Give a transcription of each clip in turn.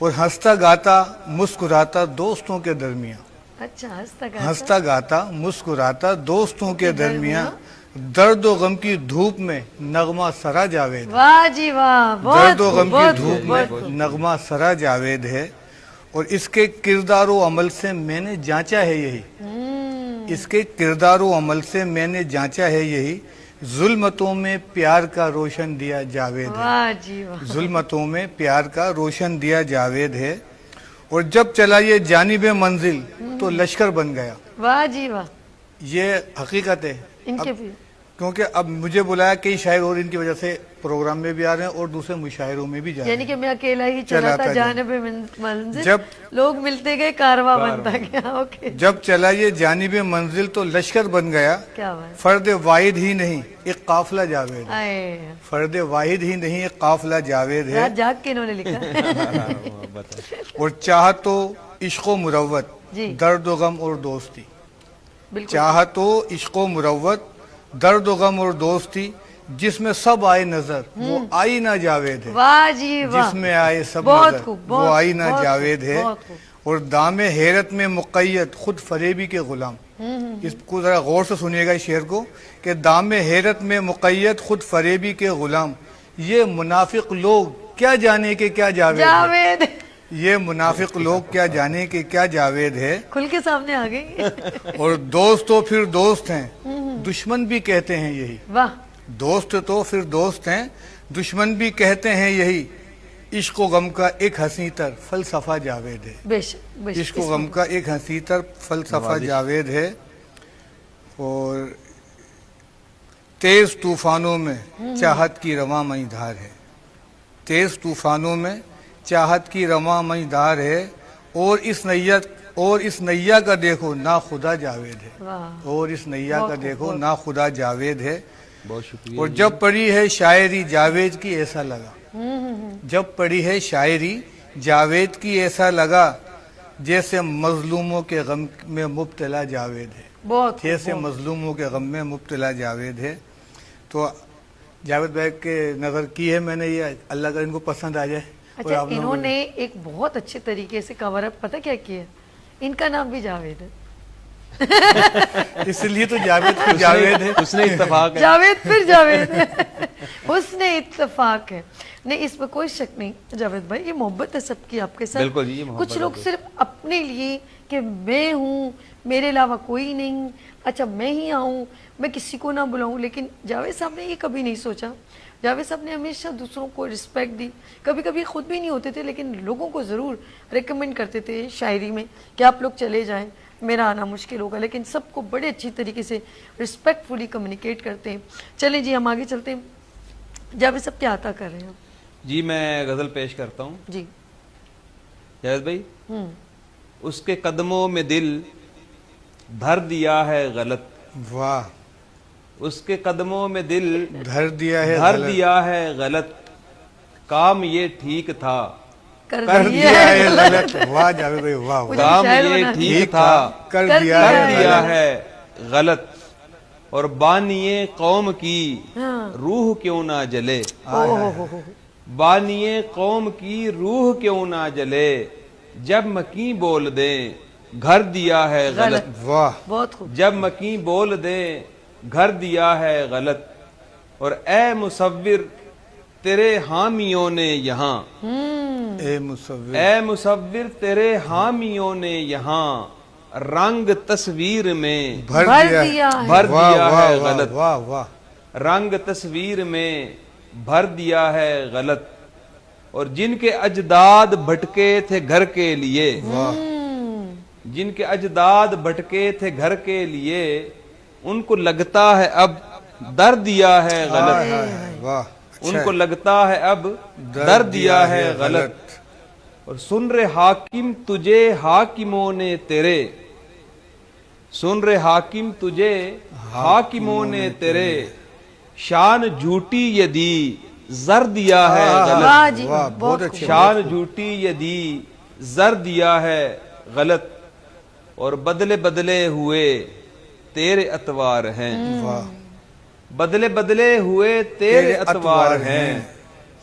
اور ہنستا گاتا مسکراتا دوستوں کے درمیان، اچھا ہنستا گاتا مسکراتا دوستوں کے درمیان، درد و غم کی دھوپ میں نغمہ سرا جاوید، واہ جی واہ، درد و بہت غم کی بہت دھوپ میں نغمہ سرا جاوید ہے، اور اس کے کردار و عمل سے میں نے جانچا ہے یہی، اس کے کردار و عمل سے میں نے جانچا ہے یہی، ظلمتوں میں پیار کا روشن دیا جاوید ہے، واہ جی واہ، ظلمتوں میں پیار کا روشن دیا جاوید ہے، اور جب چلا یہ جانب منزل تو لشکر بن گیا۔ واہ جی واہ، یہ حقیقت ہے، ان کے بھی کیونکہ اب مجھے بلایا کئی شاعر اور ان کی وجہ سے پروگرام میں بھی آ رہے ہیں اور دوسرے مشاعروں میں بھی جا رہے یعنی ہیں۔ کہ میں اکیلا ہی چلا چلاتا تھا جا۔ جانب منزل، جب لوگ ملتے گئے کارواں بنتا گیا۔ اوکے، جب چلا یہ جانب منزل تو لشکر بن گیا، کیا بات فرد واحد ہی نہیں ایک قافلہ جاوید ہے، آئے، فرد واحد ہی نہیں ایک قافلہ جاوید ہے، رات جاگ کے انہوں نے لکھا۔ اور چاہت تو عشق و مروت، جی درد و غم اور دوستی، بالکل، چاہت تو عشق و مروت، درد و غم اور دوستی، جس میں سب آئے نظر وہ آئینہ جاوید ہے، واہ جی واہ، جس میں آئے سب بہت نظر خوب، وہ آئینہ بہت جاوید خوب، ہے، بہت خوب۔ اور دام حیرت میں مقید خود فریبی کے غلام، اس کو ذرا غور سے سنیے گا اس شعر کو، کہ دام حیرت میں مقید خود فریبی کے غلام، یہ منافق لوگ کیا جانے کہ کیا جاوید ہے، جاوید یہ منافق لوگ کیا جانے کہ کیا جاوید ہے، کھل کے سامنے آ گئی۔ اور دوست تو پھر دوست ہیں دشمن بھی کہتے ہیں یہی، واہ، دوست تو پھر دوست ہیں دشمن بھی کہتے ہیں یہی، عشق و غم کا ایک حسین تر فلسفہ جاوید ہے، بے شک بے شک، عشق و غم کا ایک حسین تر فلسفہ جاوید ہے، اور تیز طوفانوں میں چاہت کی رواں مئی دھار ہے، تیز طوفانوں میں چاہت کی رواں مئی دھار ہے، اور اس نیا کا دیکھو نا خدا جاوید ہے، واہ، اور اس نیا کا دیکھو نا خدا جاوید ہے، بہت شکریہ۔ اور جب پڑھی ہے شاعری جاوید کی ایسا لگا، جب پڑھی ہے شاعری جاوید کی ایسا لگا، جیسے مظلوموں کے غم میں مبتلا جاوید ہے، بہت جیسے مظلوموں کے غم میں مبتلا جاوید ہے۔ تو جاوید بھائی کے نظر کی ہے میں نے، یہ اللہ کا ان کو پسند آ جائے۔ اور اچھا، آپ لوگوں انہوں نے ایک بہت اچھے طریقے سے کور اپ پتہ کیا کیا، ان کا نام بھی جاوید ہے، اس لیے تو جاوید کو جاوید ہے، اس نے اتفاق ہے۔ جاوید پھر جاوید ہے، حسن اتفاق ہے۔ نہیں، اس میں کوئی شک نہیں جاوید بھائی، یہ محبت ہے سب کی آپ کے ساتھ۔ بالکل جی، یہ محبت کچھ لوگ صرف اپنے لیے کہ میں ہوں، میرے علاوہ کوئی نہیں، اچھا میں ہی آؤں، میں کسی کو نہ بلاؤں، لیکن جاوید صاحب نے یہ کبھی نہیں سوچا۔ جاوید صاحب نے ہمیشہ دوسروں کو رسپیکٹ دی، کبھی کبھی خود بھی نہیں ہوتے تھے لیکن لوگوں کو ضرور ریکمینڈ کرتے تھے شاعری میں کہ آپ لوگ چلے جائیں، میرا آنا مشکل ہوگا، لیکن سب کو بڑے اچھی طریقے سے رسپیکٹ فلی کمیونیکیٹ کرتے ہیں۔ چلیں جی، ہم آگے چلتے ہیں۔ جاوید صاحب کیا عطا کر رہے ہیں؟ جی میں غزل پیش کرتا ہوں جی، جاوید بھائی۔ اس کے قدموں میں دل دھر دیا ہے غلط، واہ، اس کے قدموں میں دل دھر دیا ہے دھر غلط، دیا ہے غلط، کام یہ ٹھیک تھا، کر دیا ہے غلط، واہ جاوید بھائی واہ، مجھے کام شاعر یہ بنا ٹھیک تھا، کر کر دیا کر ہے دیا غلط، ہے غلط، اور بانیے قوم کی ہاں، روح کیوں نہ جلے، اوہ، بانیے قوم کی روح کیوں نہ جلے، جب مکیں بول دیں گھر دیا ہے غلط، واہ، بہت خوب، جب مکیں بول دیں گھر دیا ہے غلط، اور اے مصور تیرے حامیوں نے یہاں، اے مصور، اے مصور تیرے حامیوں نے یہاں رنگ تصویر میں بھر بھر دیا دیا ہے، بھر واہ دیا واہ ہے واہ غلط، واہ واہ، رنگ تصویر میں بھر دیا ہے غلط، اور جن کے اجداد بھٹکے تھے گھر کے لیے، جن کے اجداد بھٹکے تھے گھر کے لیے، ان کو لگتا ہے اب در دیا ہے غلط، واہ، ان کو لگتا ہے اب در دیا ہے غلط، اور سن رے حاکم تجھے حاکموں نے تیرے، سن رے حاکم تجھے حاکموں نے تیرے، شان جھوٹی یہ دی زر دیا ہے غلط، واہ جی، واہ، بہت بہت خوب، اچھے، شان جھوٹی یہ دی زر دیا ہے غلط، اور بدلے بدلے ہوئے تیرے اتوار ہیں، واہ، بدلے بدلے ہوئے تیرے اتوار ہیں،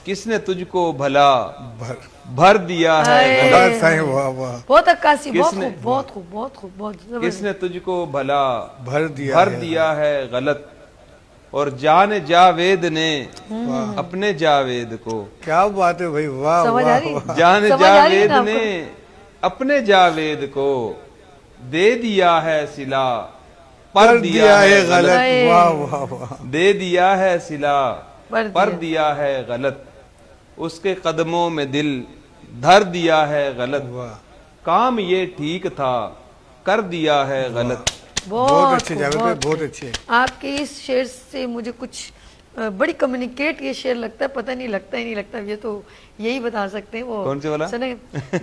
کس نے تجھ کو بھلا بھر بھر دیا ہے غلط، واہ صحیح، واہ واہ، بہت عکاسی، کس بہت نے- خوب، بہت خوب، بہت خوب، بہت کس زبردست۔ نے تجھ کو بھلا بھر بھر دیا ہے غلط، اور جان جاوید نے اپنے جاوید کو، کیا بات ہے بھائی، واہ سمجھ آ واہ رہی ہے؟ واہ، جان سمجھ آ رہی ہے جاوید نا آپ نے اپنے جاوید کو دے دیا ہے صلہ پر دیا ہے غلط، اے۔ واہ واہ واہ، دے دیا ہے صلہ پر پر دیا۔ دیا ہے غلط، اس کے قدموں میں دل دھر دیا ہے غلط، واہ، کام یہ ٹھیک تھا کر دیا ہے غلط۔ بہت اچھے خوب، جاوید بھائی، بہت خوب۔ اچھے۔ آپ کے اس شعر سے مجھے کچھ بڑی کمیونیکیٹ یہ شعر لگتا ہے، پتہ نہیں لگتا ہی نہیں لگتا، یہ تو یہی بتا سکتے ہیں وہ کون سے والا؟ سنیں،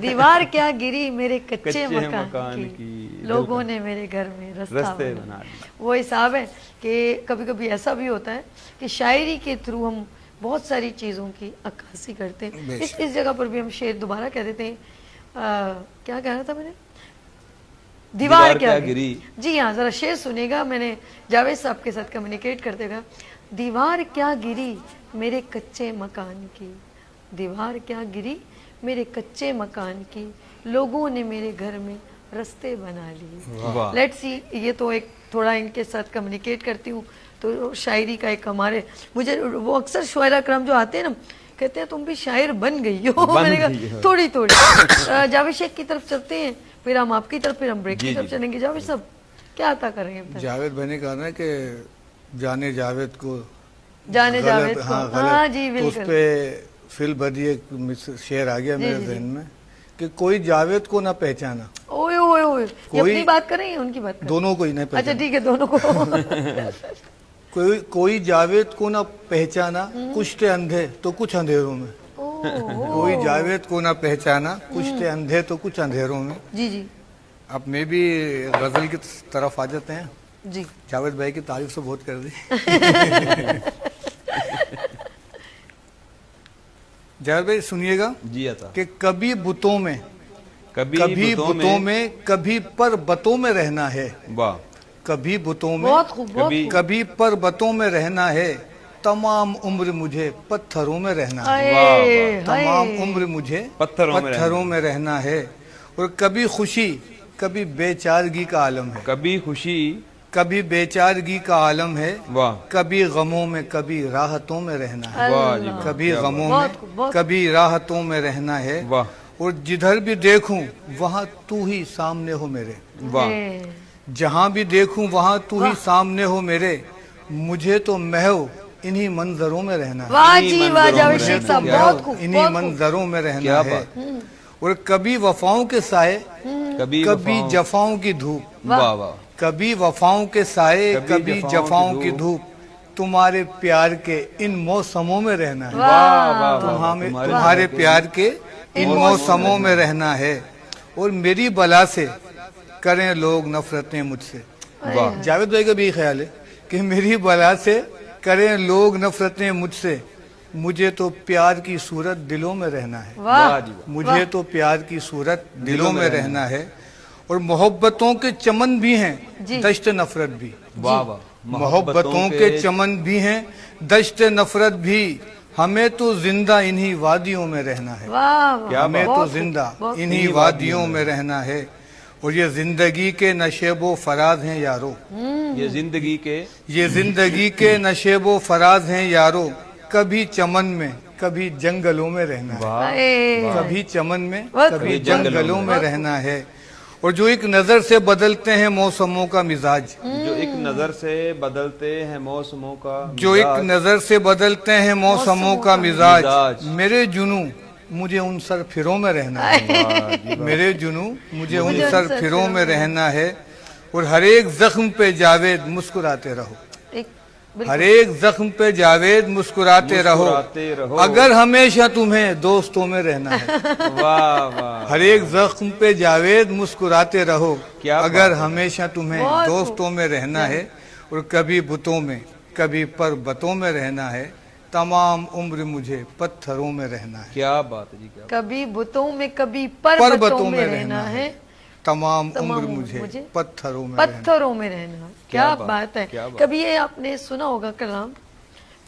دیوار کیا گری میرے کچے کچے مکان مکان کی، کی، لوگوں نے میرے گھر میں رستے رستے بنا بنا دیے۔ وہ حساب ہے کہ کبھی کبھی ایسا بھی ہوتا ہے کہ شاعری کے تھرو ہم بہت ساری چیزوں کی عکاسی کرتے ہیں۔ اس جگہ پر بھی ہم شعر دوبارہ کہہ دیتے ہیں، کیا کہہ رہا تھا میں نے، دیوار کیا گری۔ جی ہاں، ذرا شعر سنیے گا، میں نے جاوید صاحب کے ساتھ کمیونیکیٹ کرتے گا۔ دیوار کیا گری میرے کچے مکان کی، دیوار کیا گری میرے کچے مکان کی، لوگوں نے میرے گھر میں رستے بنا لیے۔ واہ۔ لیٹس سی، یہ تو ایک تھوڑا ان کے ساتھ کمیونیکیٹ کرتی ہوں تو شاعری کا ایک ہمارے، مجھے وہ اکثر شاعرہ کرام جو آتے ہیں نا کہتے ہیں تم بھی شاعر بن گئی ہو، میں نے کہا تھوڑی تھوڑی۔ جاوید شیخ کی طرف چلتے ہیں، پھر ہم آپ کی طرف، پھر ہم بریک کی طرف چلیں گے۔ جاوید صاحب کیا عطا کریں گے؟ جاوید بھائی نے کہا نا کہ جانے جاوید کو جانے غلط، جاوید کو، ہاں ہاں غلط، جی تو اس بالکل۔ پہ فی البدیہہ ایک شعر آ گیا میرے ذہن میں کہ کوئی جاوید کو نہ پہچانا، اوئے اوئے اوئے، یہ کوئی- اپنی بات کریں یا ان کی بات کریں؟ دونوں کو ہی نہیں اچھا پہچانا، ٹھیک ہے، دونوں کو۔ کوئی جاوید کو نہ پہچانا کشتے اندھے تو کچھ اندھیروں میں، کوئی جاوید کو نہ پہچانا کشتے اندھے تو کچھ اندھیروں میں۔ جی جی اب میں بھی غزل کی طرف آ جاتے ہیں، جی، جاوید بھائی کی تعریف تو بہت کر دی۔ جاوید بھائی سنیے گا جی عطا، کہ کبھی بتوں میں، کبھی کبھی بتوں میں، کبھی پربتوں میں رہنا ہے، واہ، کبھی بتوں میں، بہت خوب، بہت خوب۔ کبھی پربتوں میں رہنا ہے، تمام عمر مجھے پتھروں میں رہنا ہے، ہائے، تمام ہائے۔ عمر مجھے پتھروں میں پتھروں میں رہنا ہے، اور کبھی خوشی کبھی بے چارگی کا عالم ہے، کبھی خوشی، کبھی بے چارگی کا عالم ہے، واہ، کبھی غموں میں کبھی راحتوں میں رہنا ہے، واہ جی، کبھی غموں میں بہت خوب، بہت کبھی راحتوں میں رہنا ہے، واہ، اور جدھر بھی دیکھوں وہاں تو ہی سامنے ہو میرے، واہ، اے، جہاں بھی دیکھوں وہاں تو ہی سامنے ہو میرے، مجھے تو محو انہی منظروں میں رہنا ہے، واہ انہی جی واہ، منظروں جاوید میں شیخ صاحب رہنا ہے، بہت خوب، انہی بہت خوب۔ منظروں میں کیا رہنا ہے، بات، اور کبھی وفاؤں کے سائے کبھی کبھی وفاؤں- جفاؤں کی دھوپ، واہ واہ، کبھی وفاؤں کے سائے کبھی جفاؤں کی دھوپ، تمہارے پیار کے ان موسموں میں رہنا ہے، واہ واہ، تمہارے پیار کے ان موسموں میں رہنا ہے، اور میری بلا سے کریں لوگ نفرتیں مجھ سے۔ واہ، جاوید بھائی کا بھی خیال ہے کہ میری بلا سے کریں لوگ نفرتیں مجھ سے، مجھے تو پیار کی صورت دلوں میں رہنا ہے، واہ جی، واہ، مجھے تو پیار کی صورت دلوں میں رہنا ہے، اور محبتوں کے چمن بھی ہیں دشت نفرت بھی، واہ واہ، محبتوں کے چمن بھی ہیں دشت نفرت بھی، ہمیں تو زندہ انہی وادیوں میں رہنا ہے، واہ واہ، ہمیں بہت تو خوب، زندہ بہت انہی وادیوں میں رہنا ہے، اور یہ زندگی کے نشیب و فراز ہیں یارو، یہ زندگی کے، یہ زندگی کے نشیب و فراز ہیں یارو، کبھی چمن میں کبھی جنگلوں میں رہنا ہے، واہ، اے، کبھی چمن میں بہت کبھی خوب، جنگلوں میں رہنا ہے، اور جو ایک نظر سے بدلتے ہیں موسموں کا مزاج، جو ایک نظر سے بدلتے ہیں موسموں کا جو ایک نظر سے بدلتے ہیں موسموں کا مزاج، میرے جنوں مجھے ان سر پھروں میں رہنا ہے، میرے جنوں مجھے ان سر پھروں میں رہنا ہے، اور ہر ایک زخم پہ جاوید مسکراتے رہو، ایک ہر ایک زخم پہ جاوید مسکراتے رہو، اگر ہمیشہ تمہیں دوستوں میں رہنا ہے، واہ واہ، ہر ایک زخم پہ جاوید مسکراتے رہو، کیا بات اگر ہے۔ ہمیشہ تمہیں بہت دوستوں میں رہنا ہے، اور کبھی بتوں میں کبھی پربتوں میں رہنا ہے، تمام عمر مجھے پتھروں میں رہنا ہے، کیا بات ہے جی، کیا کبھی بتوں میں کبھی پربتوں میں رہنا ہے، تمام عمر تمام مجھے مجھے پتھروں میں رہنا ہے۔ پتھروں میں رہنا، کیا بات ہے۔ کیا بات۔ کبھی یہ آپ نے سنا ہوگا کلام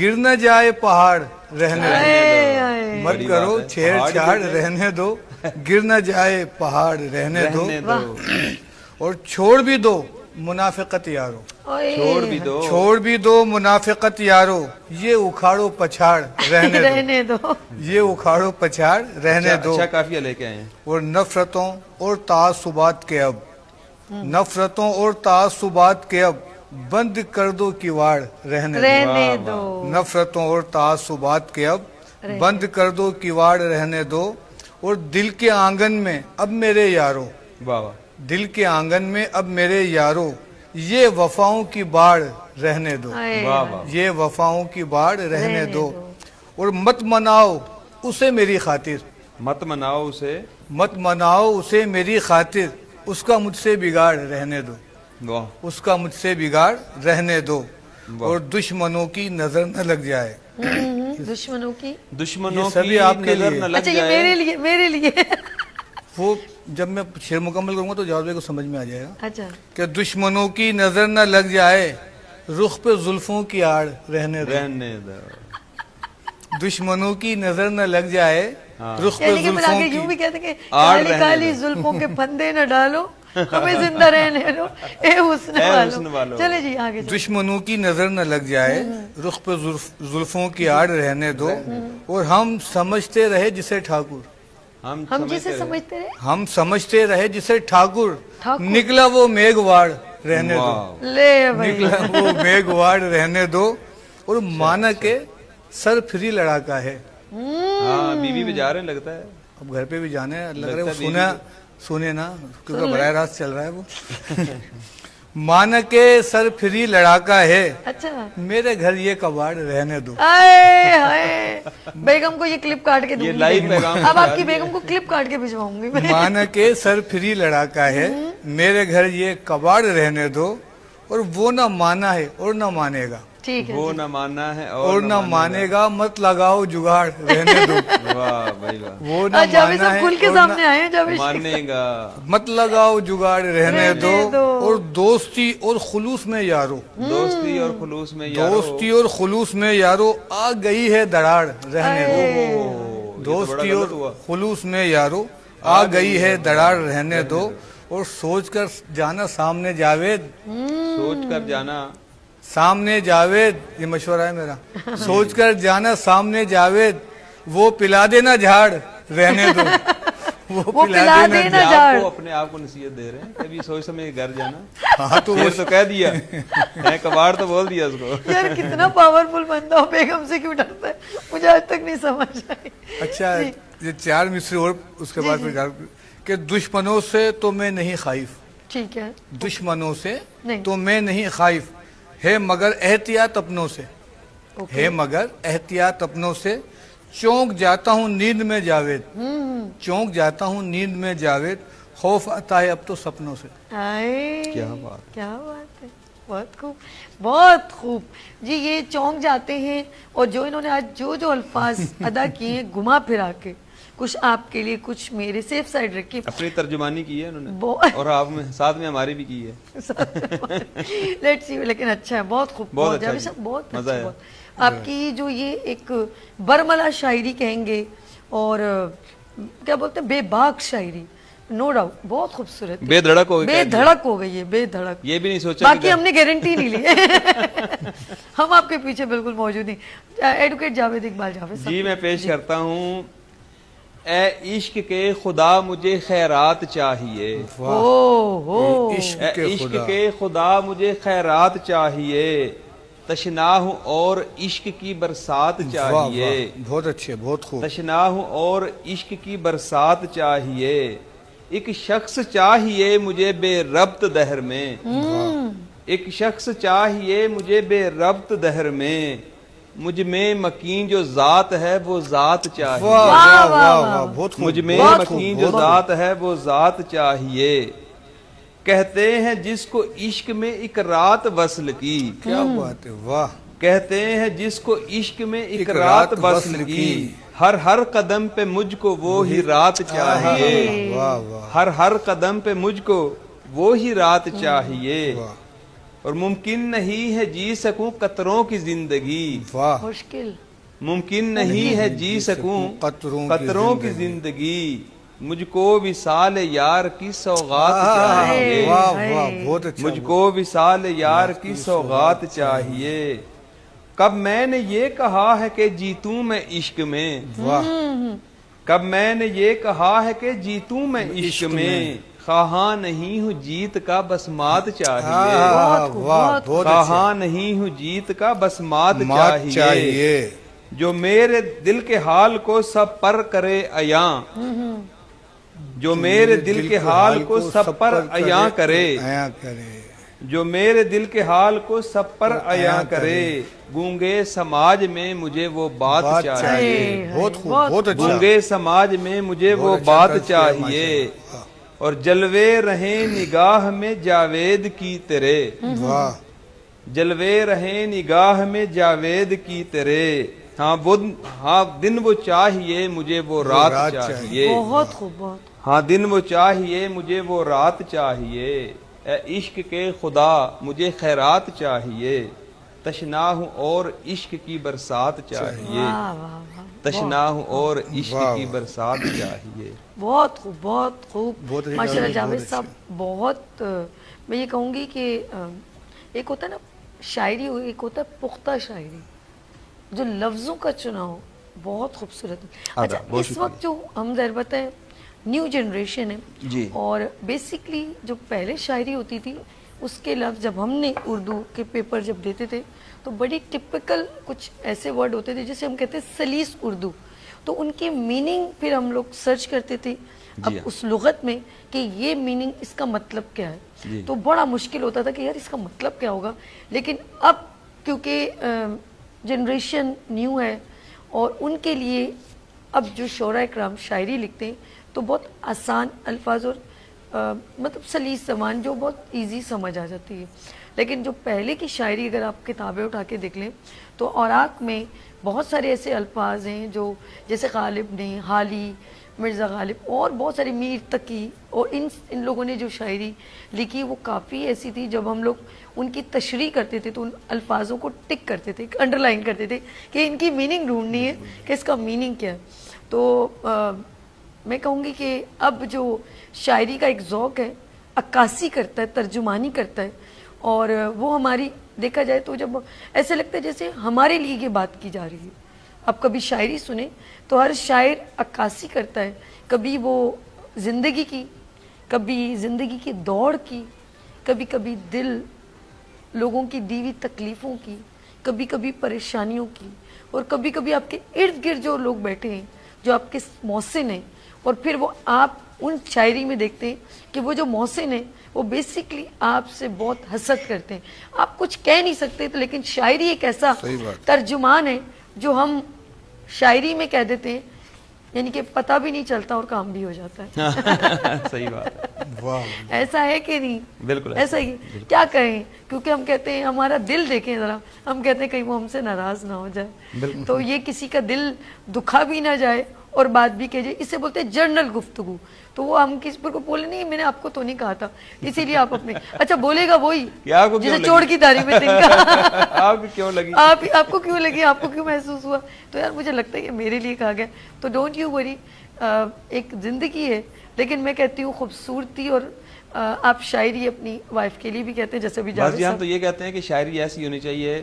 گر نہ جائے پہاڑ رہنے دو، آئے آئے مت بڑی کرو بات ہے، چھیڑ پہاڑ چھاڑ جو ہے۔ رہنے دو، گر نہ جائے پہاڑ رہنے دو، رہنے دو، اور چھوڑ بھی دو منافقت یارو، آئے چھوڑ بھی دو، چھوڑ بھی دو منافقت یارو، یہ اکھاڑو پچھاڑ رہنے دو، رہنے دو، یہ اکھاڑو پچھاڑ رہنے دو، اچھا قافیہ لے کے آئے ہیں۔ اور نفرتوں اور تعصبات کے اب، نفرتوں اور تعصبات کے اب بند کر دو کیواڑ رہنے دو، رہنے واہ، دو، نفرتوں اور تعصبات کے اب بند کر دو کیواڑ رہنے دو، اور دل کے آنگن میں اب میرے یارو، واہ واہ، دل کے آنگن میں اب میرے یارو، یہ وفاؤں کی باڑ رہنے دو، آئے واہ واہ، یہ وفاؤں کی باڑ رہنے دو، اور مت مناؤ اسے میری خاطر، مت مناؤ اسے، مت مناؤ اسے میری خاطر، اس کا مجھ سے بگاڑ رہنے دو، واہ، اس کا مجھ سے بگاڑ رہنے دو، واہ۔ اور دشمنوں کی نظر نہ لگ جائے، دشمنوں کی، دشمنوں یہ سبھی کی آپ کے نظر لیے۔ نہ لگ اچھا یہ جائے، میرے لیے وہ جب میں شعر مکمل کروں گا تو جاوید بھائی کو سمجھ میں آ جائے گا اچھا کہ دشمنوں کی نظر نہ لگ جائے، رخ پہ زلفوں کی آڑ رہنے دو، رہنے دو، دشمنوں کی نظر نہ لگ جائے، ہاں۔ رخ پہ یعنی کہ پھر زلفوں آگے یوں کی، بھی کہتے ہیں کہ آڑ کالی رہنے کالی دو۔ زلفوں کے پھندے نہ ڈالو، ہمیں زندہ رہنے دو، اے حسن اے حسن والو، والو۔ چلے جی آگے چلیں۔ دشمنوں کی نظر نہ لگ جائے، رخ پہ زلفوں کی آڑ رہنے دو، اور ہم سمجھتے رہے جسے ٹھاکر، ہم جسے سمجھتے رہے ہم سمجھتے رہے جسے ٹھاکر، ٹھاکر۔ نکلا وہ میگواڑ رہنے دو، واہ، لے بھائی، نکلا وہ میگواڑ رہنے دو، اور مانا کے سر فری لڑاکا ہے، ہاں بیوی پہ جا رہے ہیں لگتا ہے، اب گھر پہ بھی جانے ہیں، لگ رہا ہے وہ لگتا ہے سنا سنے نا کیونکہ براہ راست چل رہا ہے وہ مانا کے سر فری لڑاکا ہے، اچھا میرے گھر یہ کباڑ رہنے دو، آئے ہائے، بیگم کو یہ کلپ کاٹ کے دوں یہ گی، لائیو پیغام اب آپ کی بیگم کو کلپ کاٹ کے بھجواؤں گی میں، مانا کے سر فری لڑاکا ہے، میرے گھر یہ کباڑ رہنے دو، اور وہ نہ مانا ہے اور نہ مانے گا، ٹھیک ہے وہ جی۔ نہ ماننا ہے اور نہ مانے گا، مت لگاؤ جگاڑ رہنے دو، واہ بھائی واہ، وہ نہ جاوید مانا صاحب ہے کھل کے اور سامنے نہ آئے ہیں جاوید ماننے گا، مت لگاؤ جگاڑ رہنے دو، دو۔ اور دوستی اور خلوص میں یارو، دوستی اور خلوص میں یارو، دوستی اور خلوص میں یارو، آ گئی ہے دراڑ رہنے دو، اوہ، یہ تو بڑا دوستی غلط اور ہوا۔ خلوص میں یارو، آ گئی ہے دراڑ رہنے دو، اور سوچ کر جانا سامنے جاوید، سوچ کر جانا، سامنے جاوید، یہ مشورہ ہے میرا، سوچ کر جانا سامنے جاوید، وہ پلا دینا جھاڑ رہنے دو، وہ پلا دینا یہ جھاڑ، آپ کو اپنے آپ کو نصیحت دے رہے ہیں، کبھی سوچ سمجھ کے گھر جانا، ہاں تو وہ شیر تو کہہ دیا ہے، کباڑ تو بول دیا اس کو، یار کتنا پاورفل بندہ ہو، بیگم سے کیوں ڈرتا ہے، مجھے آج تک نہیں سمجھ آئی۔ اچھا یہ چار مصرے اور اس کے بعد پھر کہ دشمنوں سے تو میں نہیں خائف، ٹھیک ہے، دشمنوں سے نہیں۔ تو میں نہیں خائف، ہے مگر احتیاط اپنوں سے، ہے مگر احتیاط اپنوں سے، چونک جاتا ہوں نیند میں جاوید، چونک جاتا ہوں نیند میں جاوید، خوف آتا ہے اب تو سپنوں سے، آئے کیا بات، کیا بات ہے، بہت خوب، بہت خوب جی۔ یہ چونک جاتے ہیں، اور جو انہوں نے آج جو الفاظ ادا کیے ہیں گھما پھرا کے، کچھ آپ کے لیے کچھ میرے، سیف سائڈ رکھیے، اپنی ترجمانی کی ہے انہوں نے، بہت- اور آپ میں ساتھ میں ہماری بھی کی ہے، لیٹس سی، لیکن اچھا ہے، بہت خوب، بہت اچھا جاوید جی، صاحب بہت مزہ اچھا، آیا۔ بہت آپ کی جو یہ ایک برملا شاعری کہیں گے، اور کیا بولتے ہیں، بے باک شاعری، نو ڈاؤٹ بہت خوبصورت ہے، بے دھڑک ہو بے دھڑک ہو گئی ہے، بے دھڑک، یہ بھی نہیں سوچا باقی ہم نے گارنٹی نہیں لی ہے، ہم آپ کے پیچھے بالکل موجود ہیں۔ ایڈوکیٹ جاوید اقبال جاوید صاحب، جی میں پیش کرتا ہوں، اے عشق کے خدا مجھے خیرات چاہیے، او عشق اے کے عشق خدا، کے خدا مجھے خیرات چاہیے، تشنا ہوں اور عشق کی برسات واہ چاہیے، واہ، بہت اچھے، بہت خوب، تشنا ہوں اور عشق کی برسات چاہیے، ایک شخص چاہیے مجھے بے ربط دہر میں، ایک شخص چاہیے مجھے بے ربط دہر میں، مجھ میں مکین جو ذات ہے وہ ذات واہ چاہیے، واہ واہ واہ، بہت خوب، مجھ میں بہت خوب، مکین جو بہت ذات ہے وہ ذات چاہیے، کہتے ہیں جس کو عشق میں ایک رات وصل کی، کیا بات ہے، واہ، کہتے ہیں جس کو عشق میں ایک ایک رات رات وصل وصل کی، کی، ہر قدم پہ مجھ کو وہی رات چاہیے، واہ واہ، ہر قدم پہ مجھ کو وہی رات چاہیے، واہ، اور ممکن نہیں ہے جی سکوں قطروں کی زندگی. واہ. مشکل ممکن نہیں ہے جی سکوں قطروں کی زندگی. مجھ کو وصال یار کی سوغات چاہیے. واہ واہ بہت اچھا. مجھ کو وصال یار کی سوغات چاہیے. کب میں نے یہ کہا ہے کہ جیتوں میں عشق میں. واہ. کب میں نے یہ کہا ہے کہ جیتوں میں عشق میں. خواہاں نہیں ہوں جیت کا بس مات چاہیے. واہ بہت خواہاں نہیں ہوں جیت کا بس مات چاہیے. جو میرے دل کے حال کو سب پر کرے عیاں. جو میرے دل کے حال کو سب پر عیاں کرے. جو میرے دل کے حال کو سب پر عیاں کرے. گونگے سماج میں مجھے وہ بات چاہیے. بہت خوب بہت اچھا. گونگے سماج میں مجھے وہ بات چاہیے. اور جلوے رہیں نگاہ میں جاوید کی تیرے. واہ. جلوے رہیں نگاہ میں جاوید کی تیرے. ہاں دن وہ چاہیے مجھے وہ رات چاہیے. بہت خوب بہت. ہاں دن وہ چاہیے مجھے وہ رات چاہیے. اے عشق کے خدا مجھے خیرات چاہیے. تشنا ہوں اور عشق کی برسات چاہیے. تشنا ہوں اور عشق کی برسات چاہیے. بہت خوب بہت خوب. ماشاء اللہ جاوید صاحب بہت. میں یہ کہوں گی کہ ایک ہوتا ہے نا شاعری, ایک ہوتا ہے پختہ شاعری, جو لفظوں کا چناؤ بہت خوبصورت ہے. اچھا اس وقت جو ہم ظاہر بتائیں نیو جنریشن ہے جی, اور بیسکلی جو پہلے شاعری ہوتی تھی اس کے لفظ جب ہم نے اردو کے پیپر جب دیتے تھے تو بڑی ٹپکل کچھ ایسے ورڈ ہوتے تھے جسے ہم کہتے ہیں سلیس اردو. تو ان کی میننگ پھر ہم لوگ سرچ کرتے تھے اب اس لغت میں کہ یہ میننگ اس کا مطلب کیا ہے. تو بڑا مشکل ہوتا تھا کہ یار اس کا مطلب کیا ہوگا. لیکن اب کیونکہ جنریشن نیو ہے اور ان کے لیے اب جو شعراء کرام شاعری لکھتے ہیں تو بہت آسان الفاظ اور مطلب سلیس زبان جو بہت ایزی سمجھ آ جاتی ہے. لیکن جو پہلے کی شاعری اگر آپ کتابیں اٹھا کے دیکھ لیں تو اوراق میں بہت سارے ایسے الفاظ ہیں جو جیسے غالب نے, حالی, مرزا غالب اور بہت سارے میر تقی اور ان لوگوں نے جو شاعری لکھی وہ کافی ایسی تھی جب ہم لوگ ان کی تشریح کرتے تھے تو ان الفاظوں کو ٹک کرتے تھے, انڈر لائن کرتے تھے کہ ان کی میننگ ڈھونڈنی ہے کہ اس کا میننگ کیا ہے. تو میں کہوں گی کہ اب جو شاعری کا ایک ذوق ہے عکاسی کرتا ہے, ترجمانی کرتا ہے, اور وہ ہماری دیکھا جائے تو جب ایسے لگتا ہے جیسے ہمارے لیے یہ بات کی جا رہی ہے. اب کبھی شاعری سنیں تو ہر شاعر عکاسی کرتا ہے, کبھی وہ زندگی کی, کبھی زندگی کی دوڑ کی, کبھی کبھی دل لوگوں کی دیوی تکلیفوں کی, کبھی کبھی پریشانیوں کی, اور کبھی کبھی آپ کے ارد گرد جو لوگ بیٹھے ہیں جو آپ کے محسن ہیں, اور پھر وہ آپ ان شاعری میں دیکھتے ہیں کہ وہ جو محسن ہیں وہ بیسکلی آپ سے بہت حسد کرتے ہیں. آپ کچھ کہہ نہیں سکتے تو لیکن شاعری ایک ایسا ترجمان ہے جو ہم شاعری میں کہہ دیتے ہیں, یعنی کہ پتہ بھی نہیں چلتا اور کام بھی ہو جاتا ہے. صحیح بات ہے. ایسا ہے کہ نہیں؟ بالکل ایسا ہی. کیا کہیں, کیونکہ ہم کہتے ہیں ہمارا دل دیکھیں ذرا, ہم کہتے ہیں کہیں وہ ہم سے ناراض نہ ہو جائے, تو یہ کسی کا دل دکھا بھی نہ جائے اور بات بھی کہہ جائے, اسے بولتے ہیں جنرل گفتگو. تو وہ ہم کس پر کو بولے نہیں, میں نے آپ کو تو نہیں کہا تھا, اسی لیے آپ اپنے اچھا بولے گا وہی جسے چوڑ کی داڑھی میں تنکا. آپ کو کیوں لگی, آپ کو کیوں لگی, آپ کو کیوں محسوس ہوا؟ تو یار مجھے لگتا ہے کہ میرے لیے کہا گیا. تو ڈونٹ یو وری, ایک زندگی ہے, لیکن میں کہتی ہوں خوبصورتی, اور آپ شاعری اپنی وائف کے لیے بھی کہتے ہیں جیسے بھی جاوید صاحب. ہم تو یہ کہتے ہیں کہ شاعری ایسی ہونی چاہیے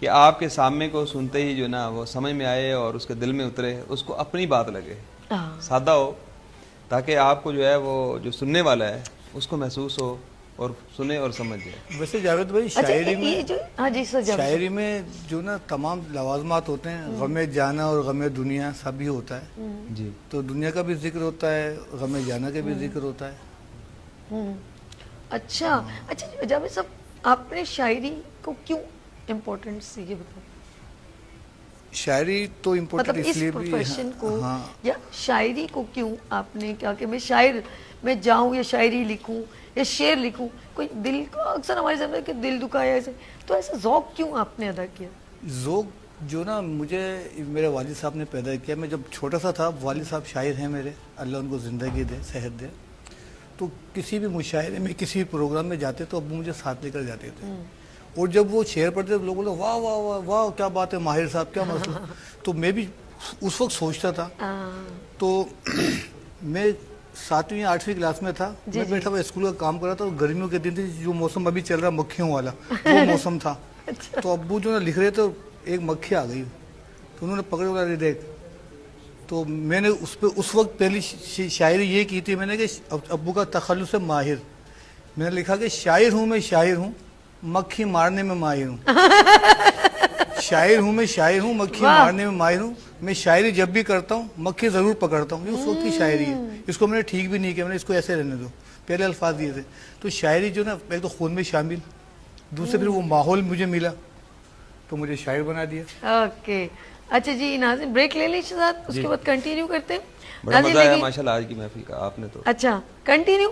کہ آپ کے سامنے کو سنتے ہی جو نا وہ سمجھ میں آئے اور اس کے دل میں اترے, اس کو اپنی بات لگے, سادہ ہو, تاکہ آپ کو جو ہے وہ جو سننے والا ہے اس کو محسوس ہو اور سنے اور سمجھ جائے. ویسے جاوید بھائی شاعری میں جو نا تمام لوازمات ہوتے ہیں, غم جانا اور غم دنیا سب ہی ہوتا ہے. جی, تو دنیا کا بھی ذکر ہوتا ہے, غم جانا کا بھی ذکر ہوتا ہے. اچھا جاوید صاحب آپ نے شاعری کو کیوں امپورٹنس یہ بتاؤ؟ شاعری تو امپورٹنٹ مطلب اس لیے بھی, پروفیشن کو یا شاعری کو کیوں آپ نے کیا کہ میں شاعر میں جاؤں یا شاعری لکھوں یا شعر لکھوں, کوئی دل کو اکثر ہمارے سامنے کہ دل دکھایا ایسے, تو ایسا ذوق کیوں آپ نے ادا کیا؟ ذوق جو نا مجھے میرے والد صاحب نے پیدا کیا. میں جب چھوٹا سا تھا, والد صاحب شاعر ہیں میرے, اللہ ان کو زندگی دے, صحت دے. تو کسی بھی مشاعرے میں کسی بھی پروگرام میں جاتے تو ابو مجھے ساتھ لے کر جاتے تھے، اور جب وہ شعر پڑھتے تو لوگ بولے واہ واہ واہ واہ کیا بات ہے ماہر صاحب کیا مسئلہ. تو میں بھی اس وقت سوچتا تھا. تو میں 7ویں یا 8ویں کلاس میں تھا، میں بیٹھا ہوا اسکول کا کام کر رہا تھا، اور گرمیوں کے دن تھے، جو موسم ابھی چل رہا مکھیوں والا وہ موسم تھا. تو ابو جو لکھ رہے تھے ایک مکھی آ گئی، تو انہوں نے پکڑ بولا دیکھ. تو میں نے اس پہ اس وقت پہلی شاعری یہ کی تھی میں نے کہ ابو کا تخلص ماہر، میں نے لکھا کہ شاعر ہوں میں شاعر ہوں مکھی مارنے میں ماہر ہوں. شاعر ہوں میں شاعر ہوں مکھی مارنے میں ماہر ہوں، میں شاعری جب بھی کرتا ہوں مکھی ضرور پکڑتا ہوں. یہ اس وقت کی شاعری ہے، اس کو میں نے ٹھیک بھی نہیں کیا، میں نے اس کو ایسے رہنے دو. پہلے الفاظ دیے تھے. تو شاعری جو نا ایک تو خون میں شامل، دوسرے پھر وہ ماحول مجھے ملا تو مجھے شاعر بنا دیا. اوکے اچھا جی ناظرین بریک لے لیجیے ساتھ، اس کے بعد کنٹینیو کرتے ہیں. بڑا مزہ آیا ماشاءاللہ آج کی محفل کا آپ نے تو. اچھا کنٹینیو.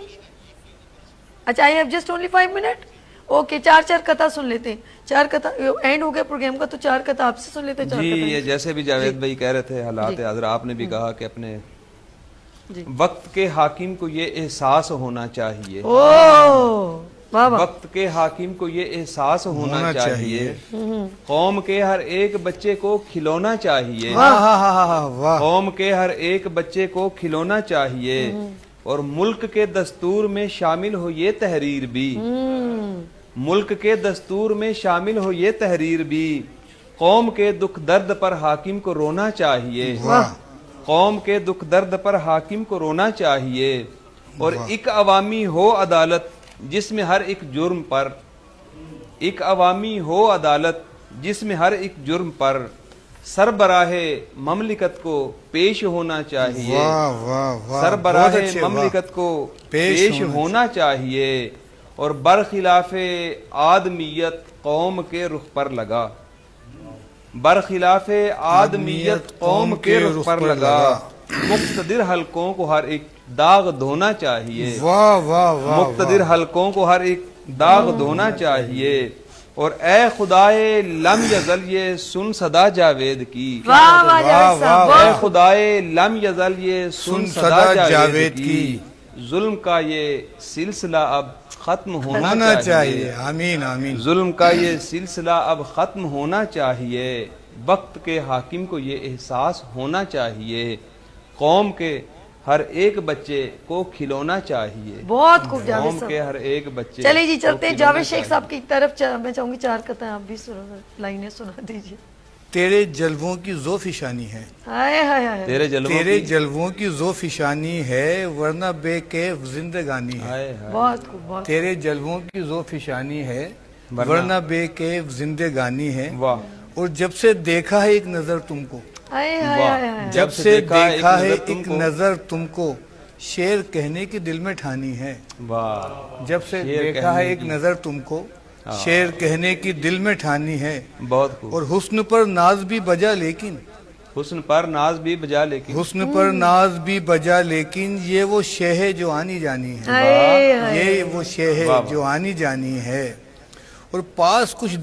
اچھا I have just only 5 minute. Okay 4 قطع سن لیتے ہیں. 4 قطع اینڈ ہو گیا پروگرام کا، تو 4 قطع آپ سے سن لیتے ہیں. 4 جی قطع یہ جیسے بھی جاوید بھائی کہہ رہے تھے حالات حاضرہ، آپ نے بھی کہا کہ اپنے وقت کے حاکم کو یہ احساس ہونا چاہیے. وقت کے حاکم کو یہ احساس ہونا چاہیے، قوم کے ہر ایک بچے کو کھلونا چاہیے. قوم کے ہر ایک بچے کو کھلونا چاہیے، اور ملک کے دستور میں شامل ہو یہ تحریر بھی. ملک کے دستور میں شامل ہو یہ تحریر بھی. قوم کے دکھ درد پر حاکم کو رونا چاہیے. قوم کے دکھ درد پر حاکم کو رونا چاہیے، اور ایک عوامی ہو عدالت جس میں ہر ایک جرم پر، ایک عوامی ہو عدالت جس میں ہر ایک جرم پر سربراہ مملکت کو پیش ہونا چاہیے. سربراہ مملکت کو پیش ہونا چاہیے، اور برخلاف آدمیت قوم کے رخ پر لگا. برخلاف آدمیت قوم کے رخ پر لگا. مقتدر حلقوں کو ہر ایک داغ دھونا چاہیے. مقتدر حلقوں کو ہر ایک داغ دھونا چاہیے. اور اے خدائے لم یزل یہ سن صدا جاوید کی. اے خدائے لم یزل یہ سن صدا جاوید کی. ظلم کا یہ سلسلہ اب ختم ہونا چاہیے. آمین آمین. ظلم کا یہ سلسلہ اب ختم ہونا چاہیے. وقت کے حاکم کو یہ احساس ہونا چاہیے، قوم کے ہر ایک بچے کو کھلونا چاہیے. بہت خوب جاوید صاحب. قوم کے ہر ایک بچے. چلے جی چلتے ہیں جاوید شیخ صاحب کی طرف. میں چاہوں گی 4 قطع آپ بھی لائنیں سنا دیجیے. تیرے جلووں کی ذو فشانی ہے. تیرے جلووں کی ذو فشانی ہے، ورنہ بے کیف زندگانی ہے. بہت خوب. تیرے جلووں کی ذو فشانی ہے، ورنہ بے کیف زندگانی ہے. اور جب سے دیکھا ہے ایک نظر تم کو، جب سے دیکھا ہے ایک نظر تم کو، شعر کہنے کی دل میں ٹھانی ہے. جب سے دیکھا ہے ایک نظر تم کو، شعر کہنے کی دل میں ٹھانی ہے. بہت خوب. اور حسن پر ناز بھی بجا لیکن، حسن پر ناز بھی بجا لیکن، حسن پر ناز بھی بجا لیکن، یہ وہ شے ہے جو آنی جانی ہے. یہ وہ شے ہے جو آنی جانی ہے. اور پاس کچھ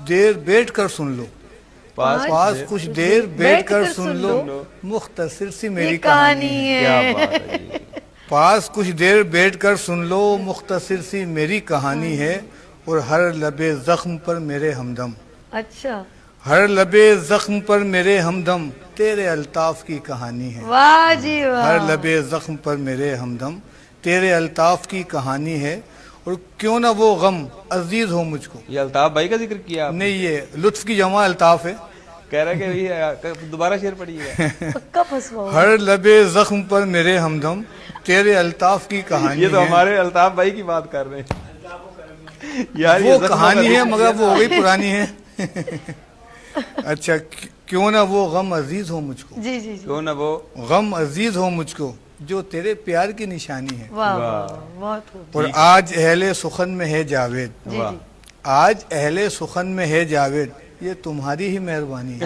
دیر بیٹھ کر سن لو، پاس کچھ دیر بیٹھ کر سن لو، مختصر سی میری کہانی ہے. پاس کچھ دیر بیٹھ کر سن لو، مختصر سی میری کہانی ہے. اور ہر لبے زخم پر میرے ہمدم. اچھا. ہر لبے زخم پر میرے ہمدم، تیرے الطاف کی کہانی ہے. واہ جی واہ. ہر لبے زخم پر میرے ہمدم، تیرے الطاف کی کہانی ہے. اور کیوں نہ وہ غم عزیز ہو مجھ کو. یہ الطاف بھائی کا ذکر کیا نہیں، یہ لطف کی جمع الطاف ہے. کہہ رہا کہ دوبارہ شعر پڑھیے گا. ہر لبے زخم پر میرے ہمدم، تیرے الطاف کی کہانی. یہ تو ہمارے الطاف بھائی کی بات کر رہے ہیں. وہ کہانی ہے مگر وہ وہی پرانی ہے. اچھا. کیوں نہ وہ غم عزیز ہو مجھ کو. جی جی. کیوں نہ وہ غم عزیز ہو مجھ کو، جو تیرے پیار کی نشانی ہے. بہت خوب. اور آج اہل سخن میں ہے جاوید، آج اہل سخن میں ہے جاوید، یہ تمہاری ہی مہربانی ہے.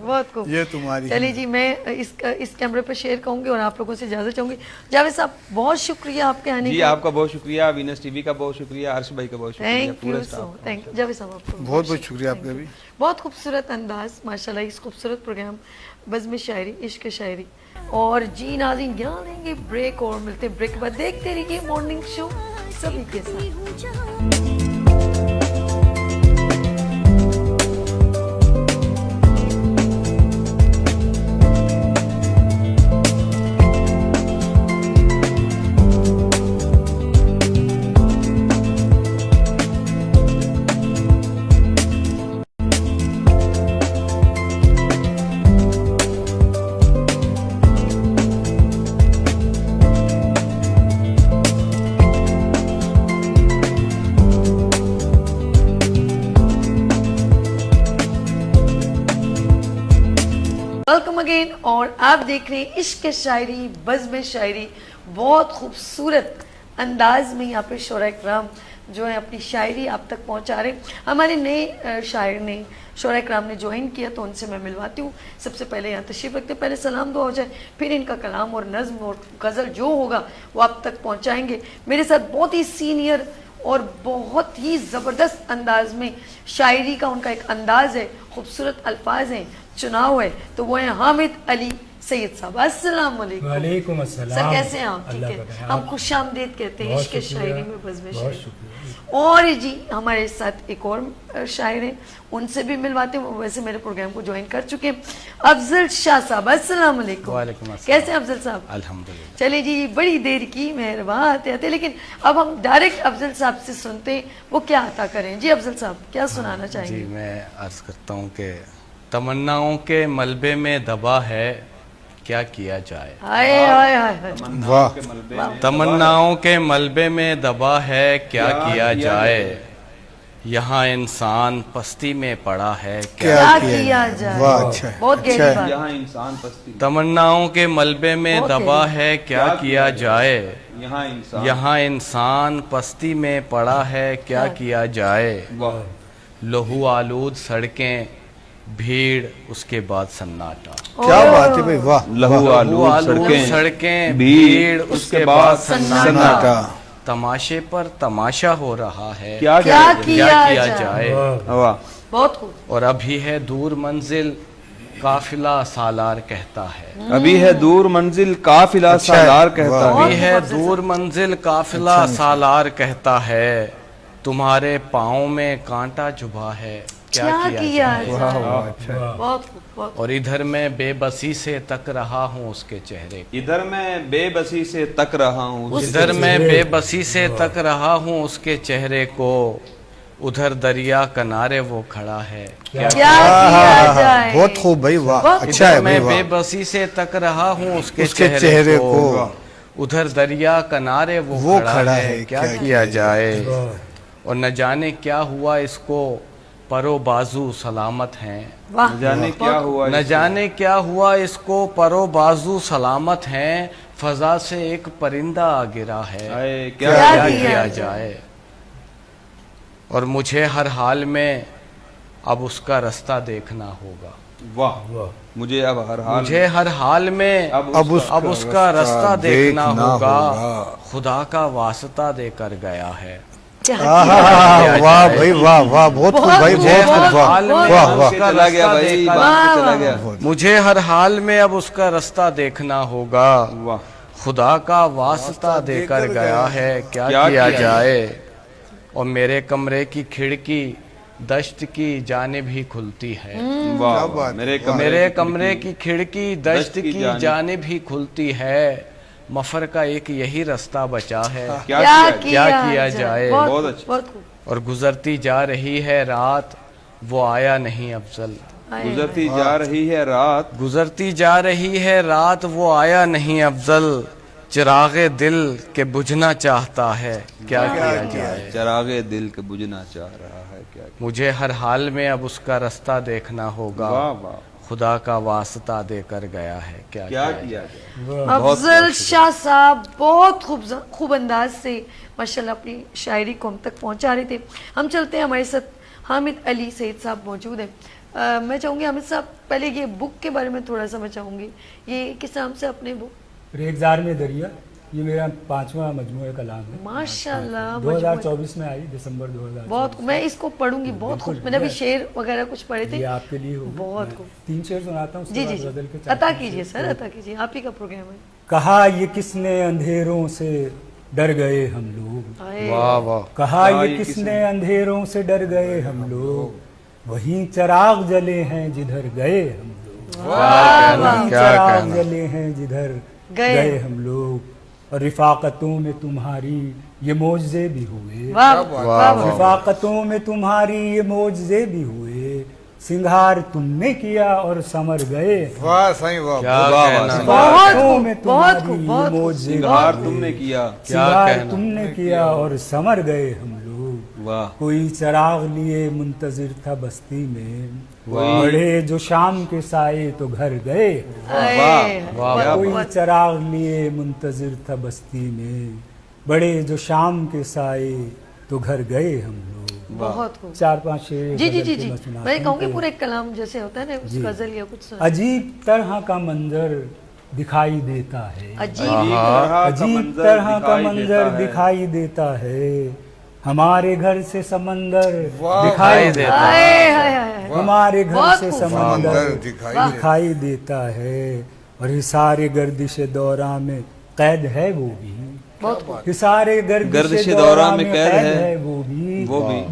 بہت خوب. یہ تمہاری. چلیے جی میں اس کیمرے پر شیئر کہوں گی اور آپ لوگوں سے اجازت چاہوں گی. جاوید صاحب بہت شکریہ آپ کے آنے کا. جی آپ کا بہت شکریہ، وینس ٹی وی کا بہت شکریہ، عرش بھائی کا بہت شکریہ، پورے سٹاف. جاوید صاحب آپ کو بہت بہت شکریہ آپ کا بھی. بہت خوبصورت انداز ماشاءاللہ. اس خوبصورت پروگرام بزم شاعری عشق شاعری. اور جی ناظرین یہاں لیں گے بریک اور ملتے بریک کے بعد. دیکھتے رہیے مارننگ شو سبھی کے ساتھ. Welcome again. اور آپ دیکھ رہے ہیں عشق شاعری بزم شاعری. بہت خوبصورت انداز میں یہاں پہ شعراء کرام جو ہے اپنی شاعری آپ تک پہنچا رہے ہیں. ہمارے نئے شاعر نے شعراء کرام نے جوائن کیا تو ان سے میں ملواتی ہوں. سب سے پہلے یہاں تشریف رکھتے پہلے سلام دعا ہو جائے, پھر ان کا کلام اور نظم اور غزل جو ہوگا وہ آپ تک پہنچائیں گے. میرے ساتھ بہت ہی سینئر اور بہت ہی زبردست انداز میں شاعری کا ان کا ایک انداز ہے, خوبصورت الفاظ ہیں, چناؤ ہے, تو وہ ہیں حامد علی سید صاحب. السلام علیکم. وعلیکم السلام. سر کیسے ہیں آپ؟ ٹھیک ہے. ہم خوش آمدید کہتے ہیں عشق شاعری میں بزم بہت شاعری. شکریہ. اور جی ہمارے ساتھ ایک اور شاعر ہیں, ان سے بھی ملواتے ہیں. ویسے میرے پروگرام کو جوائن کر چکے ہیں, افضل شاہ صاحب. السلام علیکم. وعلیکم السلام. کیسے ہیں افضل صاحب؟ الحمدللہ. چلے جی بڑی دیر کی مہربان آتے لیکن اب ہم ڈائریکٹ افضل صاحب سے سنتے ہیں وہ کیا عطا کریں. جی افضل صاحب کیا سنانا چاہیں جی گے؟ میں عرض کرتا ہوں کہ تمناؤں کے ملبے میں دبا ہے کیا کیا جائے. ہائے ہائے ہائے. واہ. تمناؤں کے ملبے میں دبا ہے کیا کیا جائے. یہاں انسان پستی میں پڑا ہے کیا کیا جائے. واہ اچھا ہے. بہت گہری بات. یہاں انسان پستی, تمناؤں کے ملبے میں بہت دبا گہری. ہے کیا کیا جائے. یہاں انسان, یہاں انسان پستی میں پڑا ہے کیا کیا جائے. واہ لہو آلود سڑکیں بھیڑ اس کے بعد سناٹا. کیا بات ہے بھائی. واہ. لہو آلود سڑکیں بھیڑ اس کے بعد سناٹا. سناٹا. تماشے پر تماشا ہو رہا ہے کیا کیا جائے. واہ. بہت خوب. اور ابھی ہے دور منزل قافلہ سالار کہتا ہے. ابھی ہے دور منزل قافلہ سالار کہتا ہے. ابھی ہے دور منزل قافلہ سالار کہتا ہے. تمہارے پاؤں میں کانٹا چبھا ہے کیا کیا جائے. بہت خوب. بہت اور ادھر میں بے بسی سے تک رہا ہوں اس کے چہرے کو. ادھر میں بے بسی سے تک رہا ہوں. ادھر میں بے بسی سے تک رہا ہوں اس کے چہرے کو. ادھر دریا کنارے وہ کھڑا ہے کیا کیا جائے. بہت خوب بھائی. واہ اچھا ادھر ہے میں بھائی. بے واہ. بسی سے تک رہا ہوں اس کے کے چہرے کو. ادھر دریا کنارے وہ کھڑا ہے کیا کیا جائے. اور نہ جانے کیا ہوا اس کو پرو بازو سلامت ہیں. واہ. جانے کیا ہوا, نہ جانے کیا ہوا اس کو پرو بازو سلامت ہیں. فضا سے ایک پرندہ آ گرا ہے کیا کیا کیا جائے. اور مجھے ہر حال میں اب اس کا رستہ دیکھنا ہوگا. واہ. مجھے اب ہر حال میں اب اس کا رستہ دیکھنا ہوگا. خدا کا واسطہ دے کر گیا ہے. واہ بھائی. واہ واہ. بہت خوب بھائی. بہت خوب. چلا گیا بھائی, چلا گیا. مجھے ہر حال میں اب اس کا رستہ دیکھنا ہوگا. واہ. خدا کا واسطہ دے کر گیا ہے کیا کیا جائے. اور میرے کمرے کی کھڑکی دشت کی جانب ہی کھلتی ہے. واہ. میرے کمرے کی کھڑکی دشت کی جانب ہی کھلتی ہے. مفر کا ایک یہی رستہ بچا ہے کیا کیا جائے. بہت اچھا. اور گزرتی جا رہی ہے رات وہ آیا نہیں افضل. گزرتی جا رہی ہے رات, گزرتی جا رہی ہے رات وہ آیا نہیں افضل. چراغ دل کے بجھنا چاہتا ہے کیا کیا جائے. چراغ دل کے بجھنا چاہ رہا ہے کیا. مجھے ہر حال میں اب اس کا رستہ دیکھنا ہوگا. خدا کا واسطہ دے کر گیا ہے کیا کیا جائے. افضل شاہ صاحب بہت خوب انداز سے ماشاءاللہ اپنی شاعری کو ہم تک پہنچا رہے تھے. ہم چلتے ہیں, ہمارے ساتھ حامد علی سید صاحب موجود ہیں. میں چاہوں گی حامد صاحب پہلے یہ بک کے بارے میں تھوڑا سا میں چاہوں گی, یہ کس نام سے اپنے بک؟ ریگزار میں دریا. یہ میرا 5واں مجموعہ کلام ہے، ماشاءاللہ 2024 میں آئی، دسمبر 2024۔ بہت میں اس کو پڑھوں گی بہت خوب، میں نے ابھی شعر وغیرہ کچھ پڑھے تھے، یہ آپ کے لیے ہوگی، بہت خوب۔ 3 شعر سناتا ہوں، اس جی کے جی بعد غزل کے جی 4 عطا کیجیے سر، عطا کیجیے، آپ ہی کا پروگرام ہے۔ کہا یہ کس نے اندھیروں سے ڈر گئے ہم لوگ، آئے، واہ واہ، کہا یہ کس نے اندھیروں سے ڈر گئے ہم لوگ، وہیں چراغ جلے ہیں جدھر گئے ہم لوگ، وہیں کیا چراغ کہنا۔ جلے ہیں جدھر گئے۔ گئے ہم لوگ، اور رفاقتوں میں تمہاری یہ معجزے بھی ہوئے، واہ واہ واہ، رفاقتوں میں تمہاری یہ معجزے بھی ہوئے، سنگھار تم نے کیا اور سمر گئے، واہ سائیں واہ، کیا واہ، کہنا، بہت رفاقتوں میں خوب بہت تمہاری خوب یہ بہت خوب، معجزے سنگھار بھی تم نے ہوئے، کیا، کیا سنگھار کہنا۔ تم نے کیا اور سمر گئے ہم لوگ، واہ، کوئی چراغ لیے منتظر تھا بستی میں، واہ، بڑھے جو شام کے سائے تو گھر گئے، آئے، واہ، کوئی چراغ لیے منتظر تھا بستی میں، بڑے جو شام کے سائے تو گھر گئے ہم لوگ۔ بہت خوب۔ 4-5 شعر جی جی غزل جی کے جی میں سناتا میں ہوں کہوں گی کہ پورا ایک کلام جیسے ہوتا ہے نا اس جی۔ غزل یا کچھ سنا۔ عجیب طرح کا منظر دکھائی دیتا ہے، عجیب عجیب طرح کا منظر دکھائی دیتا ہے، ہمارے گھر سے سمندر دکھائی دیتا ہے، آئے ہائے ہائے، ہمارے گھر بہت سے خوب۔ سمندر دکھائی دیتا ہے، اور حصار گردش دورہ میں قید ہے وہ بھی، بہت خوب۔ حصار گردش دورہ میں قید ہے وہ بھی،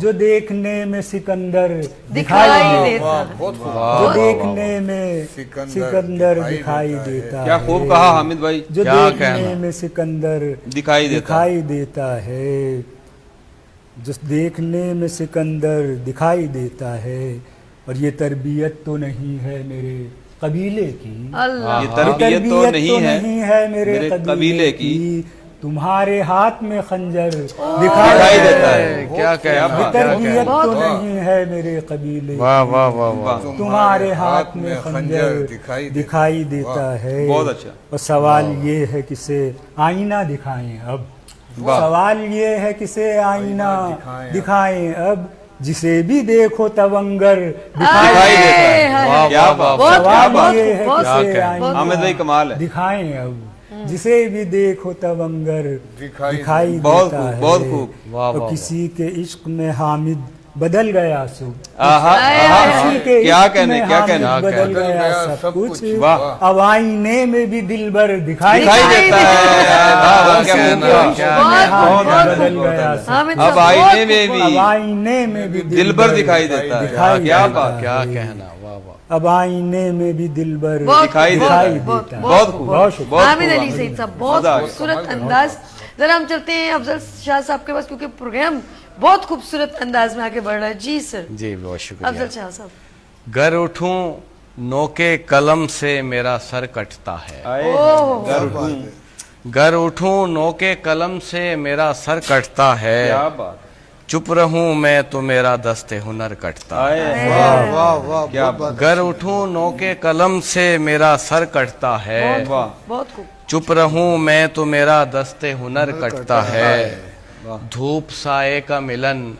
جو دیکھنے میں سکندر دکھائی دیتا ہے، جو دیکھنے میں سکندر دکھائی دیتا ہے، کیا خوب کہا حامد بھائی، جو کیا دیکھنے کہنا۔ میں سکندر دکھائی دیتا ہے، جو دیکھنے میں سکندر دکھائی دیتا ہے، اور یہ تربیت تو نہیں ہے میرے قبیلے کی، اللہ، یہ تربیت تو نہیں ہے میرے قبیلے کی، تمہارے ہاتھ میں خنجر دکھائی دیتا ہے، کیا کہنا، یہ تربیت تو نہیں ہے میرے قبیلے واہ کی، واہ واہ واہ، تمہارے ہاتھ میں خنجر دکھائی دیتا ہے، بہت اچھا۔ اور سوال یہ ہے کسے آئینہ دکھائیں اب، سوال یہ ہے کسے آئینہ دکھائیں اب، جسے بھی دیکھو تونگر دکھائی دیتا ہے، کیا بات، سوال یہ ہے کسے حامد آئینہ بھائی کمال ہے، دکھائیں اب، جسے بھی دیکھو تونگر دکھائی بہت دیتا خوب، ہے، بہت خوب، اور کسی کے عشق میں حامد بدل گیا سو، آہا، کسی کے کیا عشق کہنے، میں کیا حامد کہنے، بدل گیا سب کچھ، واہ، اب آئینے میں بھی دلبر دکھائی دکھائی دیتا ہے، کیا خوب کہا، بدل گیا سب، اب آئینے میں اب بھی آئینے میں بھی دلبر دکھائی دیتا ہے، دکھائی کیا دیتا بات، ہے، کیا کہنا، واہ واہ، اب آئینے میں بھی دلبر دکھائی دیتا ہے، دیتا ہے، بہت خوب، بہت شکریہ۔ بہت حامد خوب، علی سعید صاحب بہت خوبصورت انداز۔ ذرا ہم چلتے ہیں افضل شاہ صاحب کے پاس کیونکہ پروگرام بہت خوبصورت انداز میں آگے بڑھ رہا ہے۔ جی سر، جی بہت شکریہ۔ افضل شاہ صاحب۔ گر اٹھوں نوکے قلم سے میرا سر کٹتا ہے، آئے، گھر اٹھوں، گر اٹھوں نوکے قلم سے میرا سر کٹتا ہے، کیا بات، چپ رہوں میں تو میرا دست ہنر کٹتا ہے، آئے، واہ واہ واہ، کیا بہت بات، گر اٹھوں نوکے قلم سے میرا سر کٹتا ہے، واہ، بہت خوب۔ چپ رہوں میں تو میرا دست ہنر کٹتا ہے، دھوپ سائے کا ملن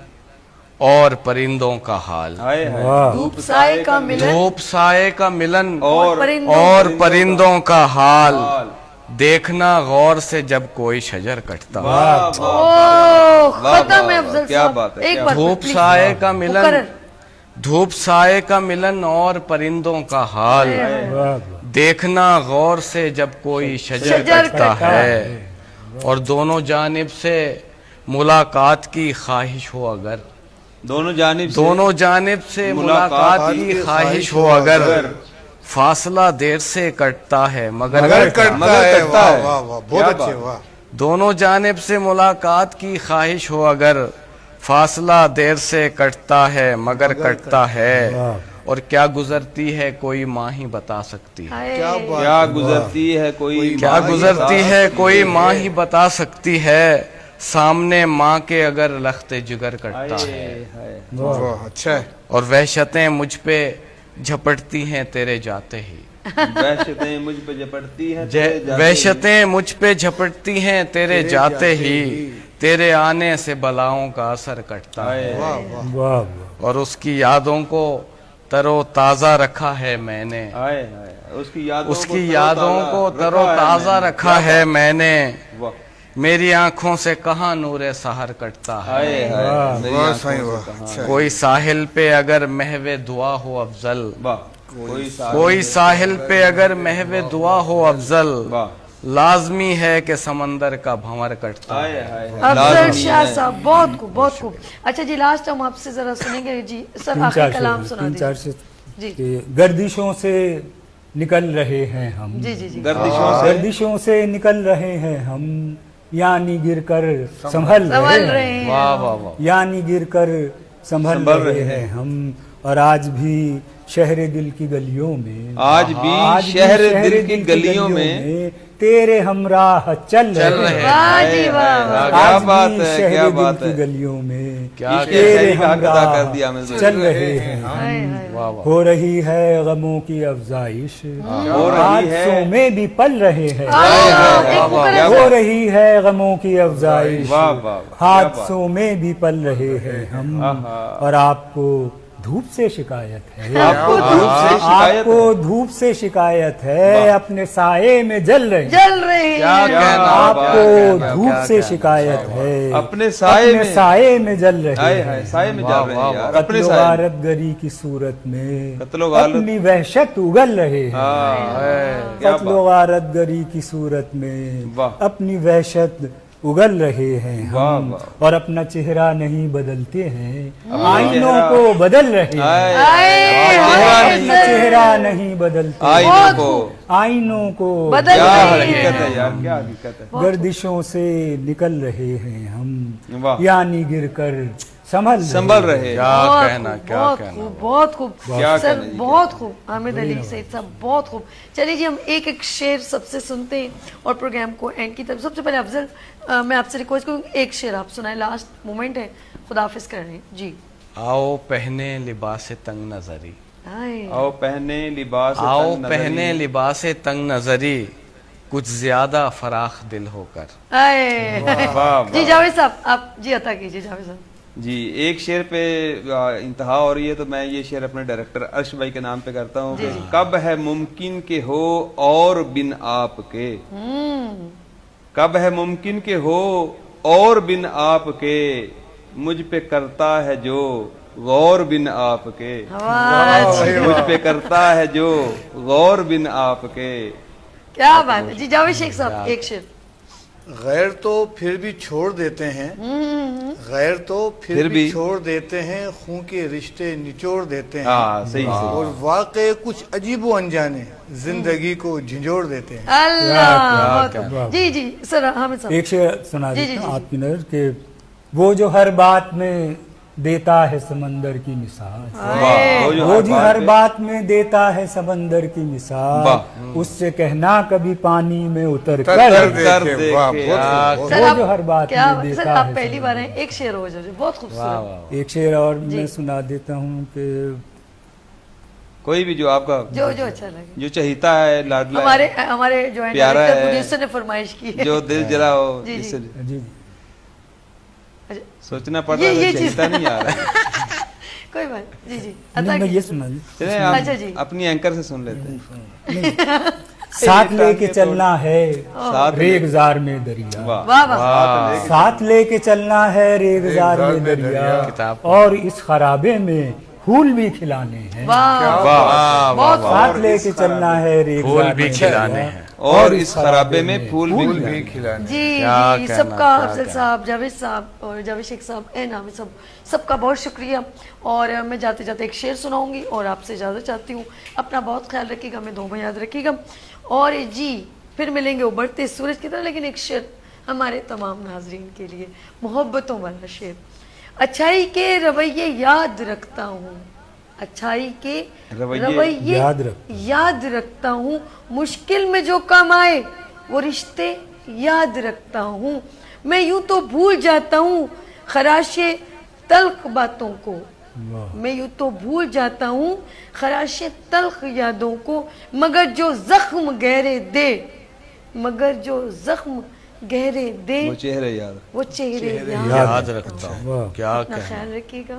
اور پرندوں کا حال، آئے، واہ، دھوپ سائے کا ملن دھوپ سائے کا ملن اور پرندوں کا حال، دیکھنا غور سے جب کوئی شجر کٹتا ہے، اوہ، ختم ہے افضل کیا صاحب، بات ہے، ایک کیا بار دھوپ please۔ سائے کا ملن، مقرر۔ دھوپ سائے کا ملن اور پرندوں کا حال، واہ، دیکھنا غور سے جب کوئی شجر شجر کٹتا کٹتا ہے، اور دونوں جانب سے ملاقات کی خواہش ہو اگر، دونوں جانب سے، دونوں جانب سے ملاقات کی خواہش ہو اگر، فاصلہ دیر سے کٹتا ہے مگر مگر کٹتا ہے، کرتا ہے، واہ واہ واہ، بہت اچھے، واہ، دونوں جانب سے ملاقات کی خواہش ہو اگر، فاصلہ دیر سے کٹتا ہے مگر کٹتا ہے، اور کیا گزرتی ہے کوئی ماں ہی بتا سکتی ہے، کیا گزرتی ہے کوئی، کیا گزرتی ہے کوئی ماں ہی بتا سکتی ہے، سامنے ماں کے اگر لخت جگر کٹتا ہے، واہ، اچھا ہے، اور وحشتیں مجھ پہ جھپٹتی ہیں تیرے جاتے ہی، وحشتیں مجھ پہ جھپٹتی ہیں تیرے جاتے ہی، وحشتیں مجھ پہ جھپٹتی ہیں تیرے جاتے ہی، تیرے آنے سے بلاؤں کا اثر کٹتا ہے، آئے، واہ واہ، اور اس کی یادوں کو ترو تازہ رکھا ہے میں نے، آئے آئے اس کی یادوں کو ترو تازہ رکھا ہے میں نے، واہ میری آنکھوں سے کہاں نور سحر کٹتا ہے، آئے آئے میری واہ آنکھوں صحیح سے واہ کہاں- اچھا کوئی ساحل پہ اگر محو دعا ہو افضل، واہ کوئی ساحل پہ اگر محو دعا ہو افضل، واہ لازمی ہے کہ سمندر کا بھنور کٹتا ہے۔ آئے آئے افضل شاہ صاحب بہت خوب بہت خوب. اچھا جی لاسٹ ہم آپ سے ذرا سنیں گے جی سر تین آخری چار کلام شعر سنا تین چار دیجیے. شعر جی کہ گردشوں سے نکل رہے ہیں ہم، جی جی جی گردشوں سے نکل رہے ہیں ہم، یعنی گر کر سنبھل سنبھل رہے رہے ہیں، ہیں. واہ واہ واہ، یعنی گر کر سنبھل رہے ہیں ہم، اور آج بھی شہر دل کی گلیوں میں، آج بھی شہر دل کی گلیوں میں تیرے ہمراہ چل رہے ہیں، واہ جی واہ. کیا آج بات بھی ہے شہر کیا دل بات کی ہے گلیوں میں کیا تیرے کا حق ادا کر دیا ہمراہ ہمیں چل رہے ہیں، ہائے ہائے. واہ واہ، ہو رہی ہے غموں کی افزائش، ہو رہی ہے حادثوں میں بھی پل رہے ہیں، ایک مقرر ہو رہی ہے غموں کی افزائش، واہ واہ واہ. حادثوں میں بھی پل رہے ہیں ہم، اور آپ کو دھوپ سے شکایت ہے، آپ کو دھوپ سے آپ شکایت کو دھوپ سے شکایت ہے، اپنے سائے میں جل رہے ہیں، جل رہے ہیں. کیا کہنا، آپ بات کو ہے، دھوپ سے شکایت ہے، اپنے سائے میں سائے میں جل رہے آئے ہیں، ہائے سائے میں جل رہے ہیں یار قتل اپنے و سائے میں. غارت گری کی صورت میں قتل و غارت. اپنی وحشت اگل رہے ہیں، ہاں کیا قتل و غارت گری کی صورت میں واہ. اپنی وحشت اگل رہے ہیں واہ ہم، واہ. اور اپنا چہرہ نہیں بدلتے ہیں، اپنا آئینوں چہرہ- کو بدل رہے ہیں، اپنا چہرہ نہیں بدلتے، آئینوں کو آئینوں کو بدل کیا رہے ہیں. حقیقت ہے یار کیا حقیقت ہے گردشوں سے نکل رہے ہیں ہم، واہ. یعنی گر کر سنبھل رہے ہیں. کیا بہت کہنا خوب، کیا بہت کہنا، خوب بہت خوب کیا سر کہنا جی، بہت خوب حامد علی سعید صاحب بہت خوب. چلیے جی ہم ایک ایک شعر سب سے سنتے ہیں اور پروگرام کو اینڈ کی طرف. سب سے پہلے افضل میں آپ سے ریکویسٹ کروں ایک شعر آپ سنائیں، لاسٹ مومنٹ ہے، خداحافظ کر رہے ہیں جی. آؤ پہنے لباس تنگ نظری، آئے. آؤ پہنے لباس آؤ تنگ پہنے نظری. لباس تنگ نظری، کچھ زیادہ فراخ دل ہو کر، آئے. واہ واہ. جی جاوید صاحب آپ جی عطا کیجیے جاوید صاحب. جی ایک شعر پہ انتہا ہو رہی ہے تو میں یہ شعر اپنے ڈائریکٹر ارش بھائی کے نام پہ کرتا ہوں کہ کب ہے ممکن کہ ہو اور بن آپ کے، کب ہے ممکن کہ ہو اور بن آپ کے، مجھ پہ کرتا ہے جو غور بن آپ کے، مجھ پہ کرتا ہے جو غور بن آپ کے. کیا بات ہے جی. جاوید شیخ صاحب ایک شعر. غیر تو پھر بھی چھوڑ دیتے ہیں، غیر تو پھر بھی چھوڑ دیتے ہیں، خون کے رشتے نچوڑ دیتے ہیں، ہاں صحیح صحیح. اور واقع کچھ عجیب و انجانے زندگی کو جھنجھوڑ دیتے ہیں. اللہ کیا بہت. جی جی سر حامد صاحب. ایک شعر سنا جی، جی، دیتا جی، ہوں آپ کی نظر کہ وہ جو ہر بات میں دیتا ہے سمندر کی مثال، واہ. وہ جو ہر بات میں دیتا ہے سمندر کی مثال، اس سے کہنا کبھی پانی میں اتر کر، کر دیکھے. سر وہ آپ جو ہر بات کیا میں سر دیتا آپ ہے پہلی بار ہیں ایک شعر ہو جائے بہت خوبصورت. ایک شعر اور میں سنا دیتا ہوں کہ کوئی بھی جو آپ کا جو اچھا لگے. جو چہیتا ہے لاڈلا ہمارے ہمارے جو ہے پیارا ڈائریکٹر ہے، پروڈیوسر نے فرمائش کی ہے. جو دل جلا ہو جی، جی. جس سے جی اچھا، سوچنا پڑ رہا ہے یہ چہیتا نہیں آ رہا ہے. کوئی بات. جی جی نہیں، عطا میں کیجیے. یہ سنا دی چلیں اچھا آپ جی. اپنی اینکر سے سن لیتے ہیں. ساتھ لے کے چلنا ہے ساتھ ریگزار میں دریا، واہ واہ واہ. ساتھ لے کے چلنا ہے ریگزار میں دریا، کتاب اور اس خرابے میں پھول بھی کھلانے ہیں، واہ واہ. بہت ساتھ لے کے چلنا ہے ریگزار پھول میں بھی کھلانے ہیں، اور اس خرابے میں پھول بھی کھلانے. جی کیا جی کہنا، سب کا کیا افضل کہنا. صاحب جاوید صاحب اور جاوید شیخ صاحب این عامر صاحب سب کا بہت شکریہ. اور میں جاتے جاتے ایک شعر سناؤں گی اور آپ سے اجازت چاہتی ہوں. اپنا بہت خیال رکھیے گا، میں دو میں یاد رکھیے گا. اور جی پھر ملیں گے ابھرتے سورج کی طرح، لیکن ایک شعر ہمارے تمام ناظرین کے لیے، محبتوں والا شعر. اچھائی کے رویے یاد رکھتا ہوں، اچھائی کے رویے یاد رکھتا ہوں، مشکل میں جو کام آئے وہ رشتے یاد رکھتا ہوں. میں یوں تو بھول جاتا ہوں خراش تلخ باتوں کو، میں یوں تو بھول جاتا ہوں خراش تلخ یادوں کو، مگر جو زخم گہرے دے، مگر جو زخم گہرے دے، وہ چہرے یاد. وہ چہرے یاد رکھتا ہوں. کیا اپنا خیال رکھیے گا.